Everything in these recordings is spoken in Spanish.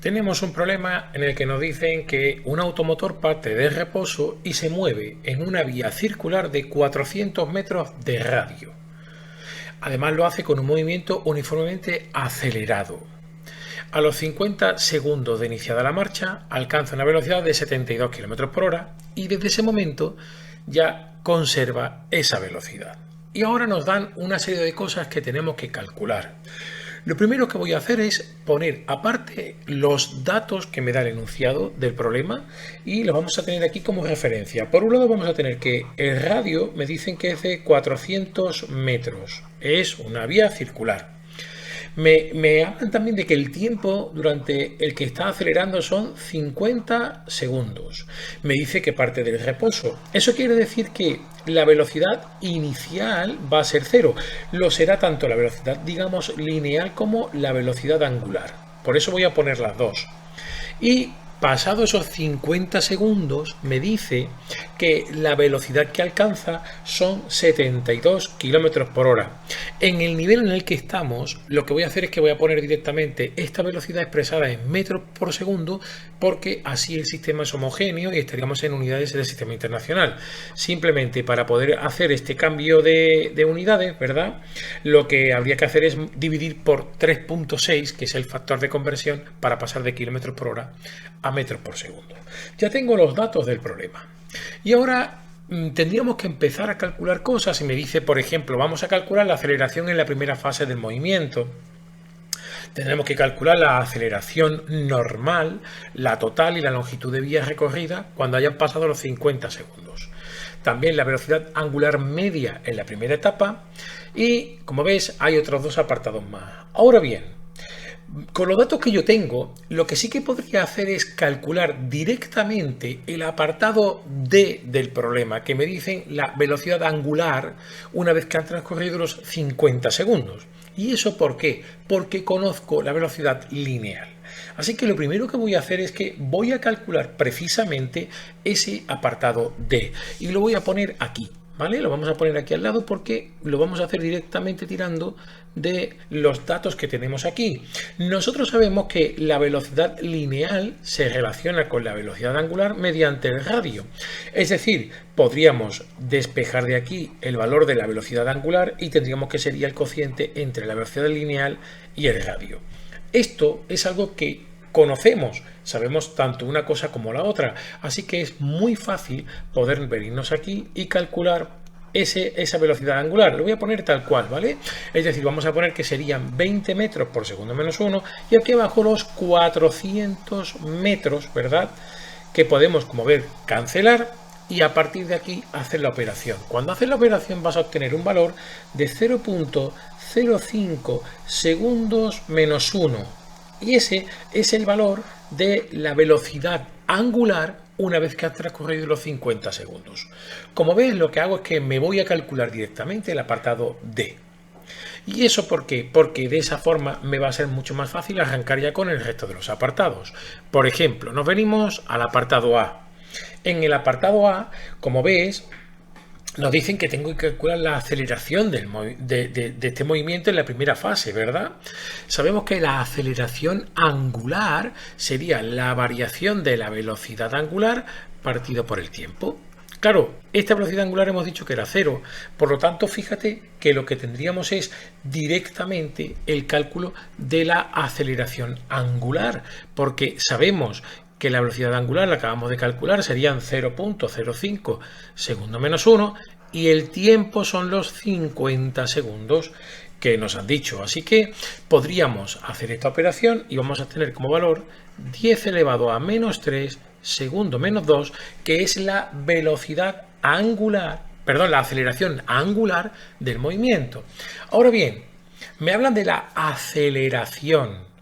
Tenemos un problema en el que nos dicen que un automotor parte de reposo y se mueve en una vía circular de 400 metros de radio. Además lo hace con un movimiento uniformemente acelerado. A los 50 segundos de iniciada la marcha alcanza una velocidad de 72 km por hora y desde ese momento ya conserva esa velocidad. Y ahora nos dan una serie de cosas que tenemos que calcular. Lo primero que voy a hacer es poner aparte los datos que me da el enunciado del problema y los vamos a tener aquí como referencia. Por un lado vamos a tener que el radio me dicen que es de 400 metros, es una vía circular. Me hablan también de que el tiempo durante el que está acelerando son 50 segundos. Me dice que parte del reposo. Eso quiere decir que la velocidad inicial va a ser cero. Lo será tanto la velocidad, digamos, lineal como la velocidad angular. Por eso voy a poner las dos. Y pasado esos 50 segundos me dice que la velocidad que alcanza son 72 km por hora. En el nivel en el que estamos, lo que voy a hacer es que voy a poner directamente esta velocidad expresada en metros por segundo, porque así el sistema es homogéneo y estaríamos en unidades del sistema internacional. Simplemente para poder hacer este cambio de unidades, ¿verdad? Lo que habría que hacer es dividir por 3.6, que es el factor de conversión para pasar de kilómetros por hora a metros por segundo. Ya tengo los datos del problema. Y ahora tendríamos que empezar a calcular cosas. Y me dice, por ejemplo, vamos a calcular la aceleración en la primera fase del movimiento. Tendremos que calcular la aceleración normal, la total y la longitud de vía recorrida cuando hayan pasado los 50 segundos. También la velocidad angular media en la primera etapa. Y, como ves, hay otros dos apartados más. Ahora bien, con los datos que yo tengo, lo que sí que podría hacer es calcular directamente el apartado D del problema, que me dicen la velocidad angular una vez que han transcurrido los 50 segundos. ¿Y eso por qué? Porque conozco la velocidad lineal. Así que lo primero que voy a hacer es que voy a calcular precisamente ese apartado D y lo voy a poner aquí. ¿Vale? Lo vamos a poner aquí al lado porque lo vamos a hacer directamente tirando de los datos que tenemos aquí. Nosotros sabemos que la velocidad lineal se relaciona con la velocidad angular mediante el radio. Es decir, podríamos despejar de aquí el valor de la velocidad angular y tendríamos que sería el cociente entre la velocidad lineal y el radio. Esto es algo que conocemos, sabemos tanto una cosa como la otra, así que es muy fácil poder venirnos aquí y calcular esa velocidad angular. Lo voy a poner tal cual, ¿vale? Es decir, vamos a poner que serían 20 metros por segundo menos 1 y aquí abajo los 400 metros, ¿verdad? Que podemos, como ver, cancelar y a partir de aquí hacer la operación. Cuando haces la operación vas a obtener un valor de 0.05 segundos menos 1. Y ese es el valor de la velocidad angular una vez que ha transcurrido los 50 segundos. Como ves, lo que hago es que me voy a calcular directamente el apartado D. ¿Y eso por qué? Porque de esa forma me va a ser mucho más fácil arrancar ya con el resto de los apartados. Por ejemplo, nos venimos al apartado A. En el apartado A, como ves, nos dicen que tengo que calcular la aceleración de este movimiento en la primera fase, ¿verdad? Sabemos que la aceleración angular sería la variación de la velocidad angular partido por el tiempo. Claro, esta velocidad angular hemos dicho que era 0, por lo tanto, fíjate que lo que tendríamos es directamente el cálculo de la aceleración angular, porque sabemos que la velocidad angular la acabamos de calcular, serían 0.05 segundo menos 1 y el tiempo son los 50 segundos que nos han dicho. Así que podríamos hacer esta operación y vamos a tener como valor 10 elevado a menos 3 segundo menos 2, que es la velocidad angular, perdón, la aceleración angular del movimiento. Ahora bien, me hablan de la aceleración.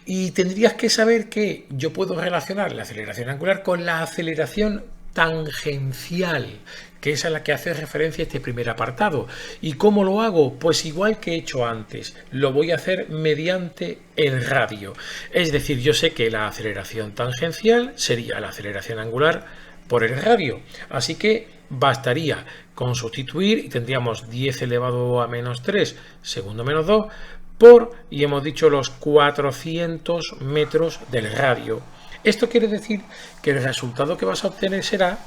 Y tendrías que saber que yo puedo relacionar la aceleración angular con la aceleración tangencial, que es a la que hace referencia este primer apartado. ¿Y cómo lo hago? Pues igual que he hecho antes, lo voy a hacer mediante el radio. Es decir, yo sé que la aceleración tangencial sería la aceleración angular por el radio. Así que bastaría con sustituir y tendríamos 10 elevado a menos 3 segundo menos 2 y hemos dicho los 400 metros del radio. Esto quiere decir que el resultado que vas a obtener será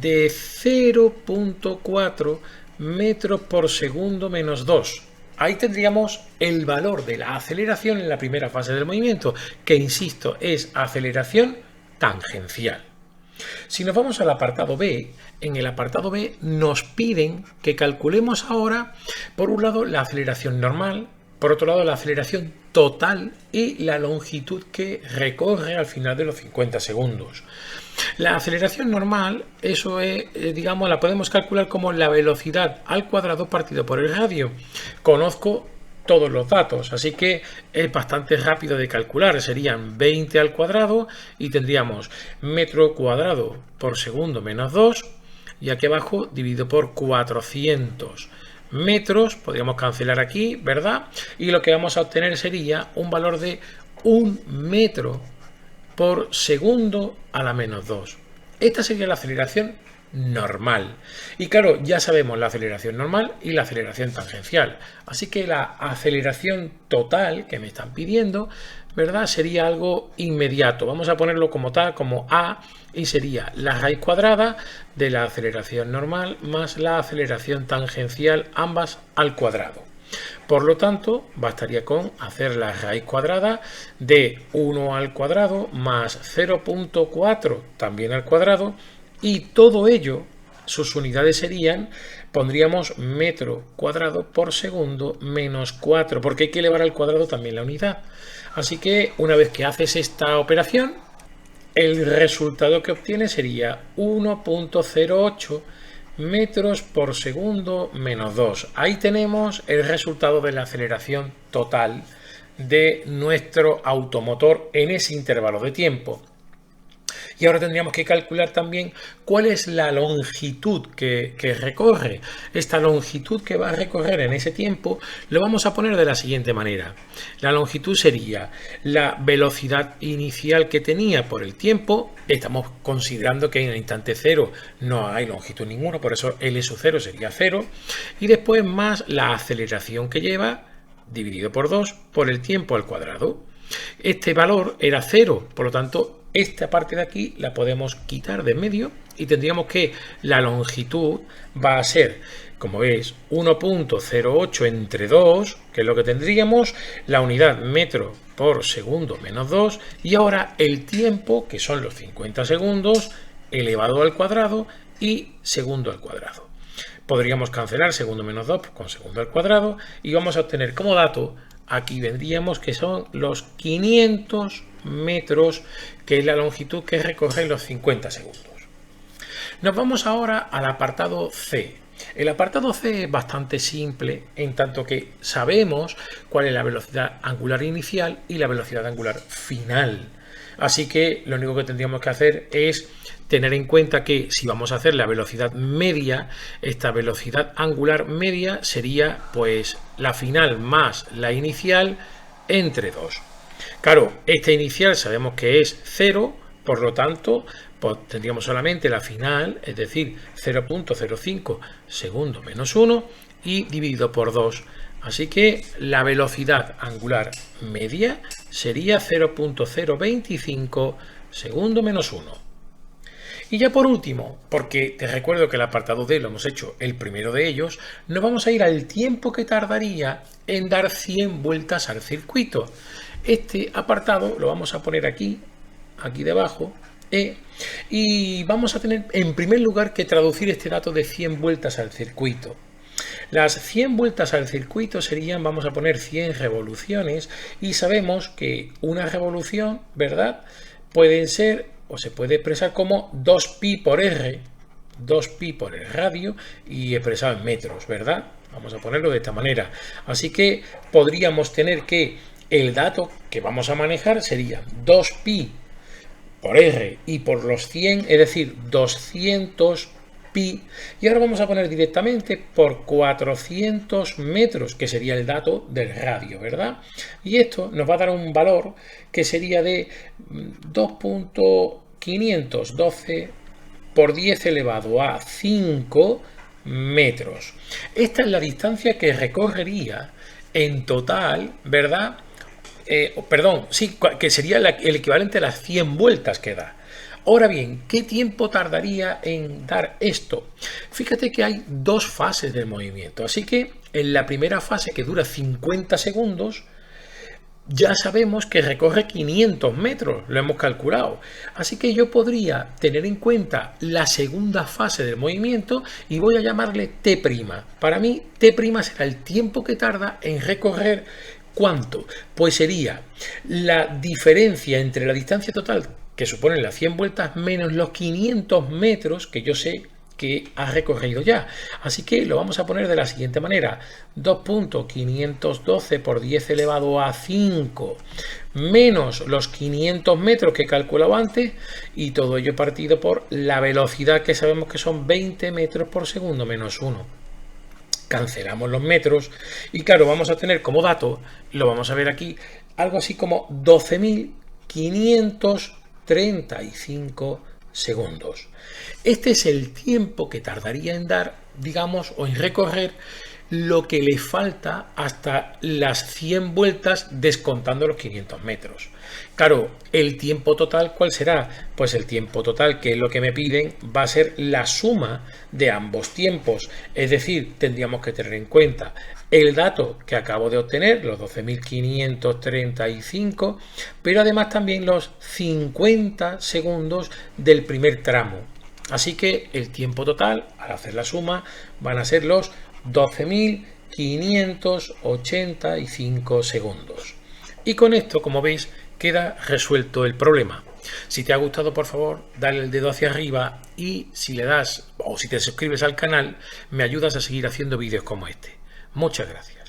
de 0,4 metros por segundo menos 2. Ahí tendríamos el valor de la aceleración en la primera fase del movimiento, que insisto, es aceleración tangencial. Si nos vamos al apartado B, en el apartado B nos piden que calculemos ahora, por un lado, la aceleración normal, por otro lado, la aceleración total y la longitud que recorre al final de los 50 segundos. La aceleración normal, eso es, digamos, la podemos calcular como la velocidad al cuadrado partido por el radio. Conozco todos los datos, así que es bastante rápido de calcular. Serían 20 al cuadrado y tendríamos metro cuadrado por segundo menos 2 y aquí abajo dividido por 400 metros. Podríamos cancelar aquí, ¿verdad? Y lo que vamos a obtener sería un valor de 1 metro por segundo a la menos 2. Esta sería la aceleración normal. Y claro, ya sabemos la aceleración normal y la aceleración tangencial. Así que la aceleración total que me están pidiendo, ¿verdad? Sería algo inmediato. Vamos a ponerlo como tal, como A, y sería la raíz cuadrada de la aceleración normal más la aceleración tangencial, ambas al cuadrado. Por lo tanto, bastaría con hacer la raíz cuadrada de 1 al cuadrado más 0,4 también al cuadrado, y todo ello, sus unidades serían, pondríamos metro cuadrado por segundo menos 4, porque hay que elevar al cuadrado también la unidad. Así que una vez que haces esta operación, el resultado que obtienes sería 1,08 metros por segundo menos 2. Ahí tenemos el resultado de la aceleración total de nuestro automotor en ese intervalo de tiempo. Y ahora tendríamos que calcular también cuál es la longitud que recorre. Esta longitud que va a recorrer en ese tiempo lo vamos a poner de la siguiente manera. La longitud sería la velocidad inicial que tenía por el tiempo. Estamos considerando que en el instante cero no hay longitud ninguna, por eso L sub 0 sería 0. Y después más la aceleración que lleva dividido por 2 por el tiempo al cuadrado. Este valor era 0, por lo tanto esta parte de aquí la podemos quitar de en medio y tendríamos que la longitud va a ser, como veis, 1,08 entre 2, que es lo que tendríamos, la unidad metro por segundo menos 2, y ahora el tiempo, que son los 50 segundos, elevado al cuadrado y segundo al cuadrado. Podríamos cancelar segundo menos 2 con segundo al cuadrado y vamos a obtener como dato, aquí vendríamos que son los 500 metros, que es la longitud que recorre los 50 segundos. Nos vamos ahora al apartado C. El apartado C es bastante simple en tanto que sabemos cuál es la velocidad angular inicial y la velocidad angular final. Así que lo único que tendríamos que hacer es tener en cuenta que si vamos a hacer la velocidad media, esta velocidad angular media sería pues la final más la inicial entre 2. Claro, esta inicial sabemos que es 0, por lo tanto pues tendríamos solamente la final, es decir, 0,05 segundo menos 1 y dividido por 2. Así que la velocidad angular media sería 0,025 segundo menos 1. Y ya por último, porque te recuerdo que el apartado D lo hemos hecho el primero de ellos, nos vamos a ir al tiempo que tardaría en dar 100 vueltas al circuito. Este apartado lo vamos a poner aquí debajo, y vamos a tener en primer lugar que traducir este dato de 100 vueltas al circuito. Las 100 vueltas al circuito serían, vamos a poner 100 revoluciones, y sabemos que una revolución, ¿verdad?, pueden ser o se puede expresar como 2pi por r, 2pi por el radio y expresado en metros, ¿verdad? Vamos a ponerlo de esta manera. Así que podríamos tener que el dato que vamos a manejar sería 2pi por r y por los 100, es decir, 200 pi, y ahora vamos a poner directamente por 400 metros, que sería el dato del radio, ¿verdad? Y esto nos va a dar un valor que sería de 2.512 por 10 elevado a 5 metros. Esta es la distancia que recorrería en total, ¿verdad? Perdón, sí, que sería el equivalente a las 100 vueltas que da. Ahora bien, ¿qué tiempo tardaría en dar esto? Fíjate que hay dos fases del movimiento, así que en la primera fase, que dura 50 segundos, ya sabemos que recorre 500 metros, lo hemos calculado. Así que yo podría tener en cuenta la segunda fase del movimiento y voy a llamarle T'. Para mí, T' será el tiempo que tarda en recorrer. ¿Cuánto? Pues sería la diferencia entre la distancia total, que suponen las 100 vueltas, menos los 500 metros que yo sé que ha recorrido ya. Así que lo vamos a poner de la siguiente manera: 2.512 por 10 elevado a 5 menos los 500 metros que he calculado antes, y todo ello partido por la velocidad, que sabemos que son 20 metros por segundo menos 1. Cancelamos los metros y claro, vamos a tener como dato, lo vamos a ver aquí, algo así como 12.535 segundos. Este es el tiempo que tardaría en dar, digamos, o en recorrer lo que le falta hasta las 100 vueltas, descontando los 500 metros. Claro, el tiempo total, ¿cuál será? Pues el tiempo total, que es lo que me piden, va a ser la suma de ambos tiempos. Es decir, tendríamos que tener en cuenta el dato que acabo de obtener, los 12.535, pero además también los 50 segundos del primer tramo. Así que el tiempo total, al hacer la suma, van a ser los 12.585 segundos. Y con esto, como veis, queda resuelto el problema. Si te ha gustado, por favor, dale el dedo hacia arriba, y si le das o si te suscribes al canal, me ayudas a seguir haciendo vídeos como este. Muchas gracias.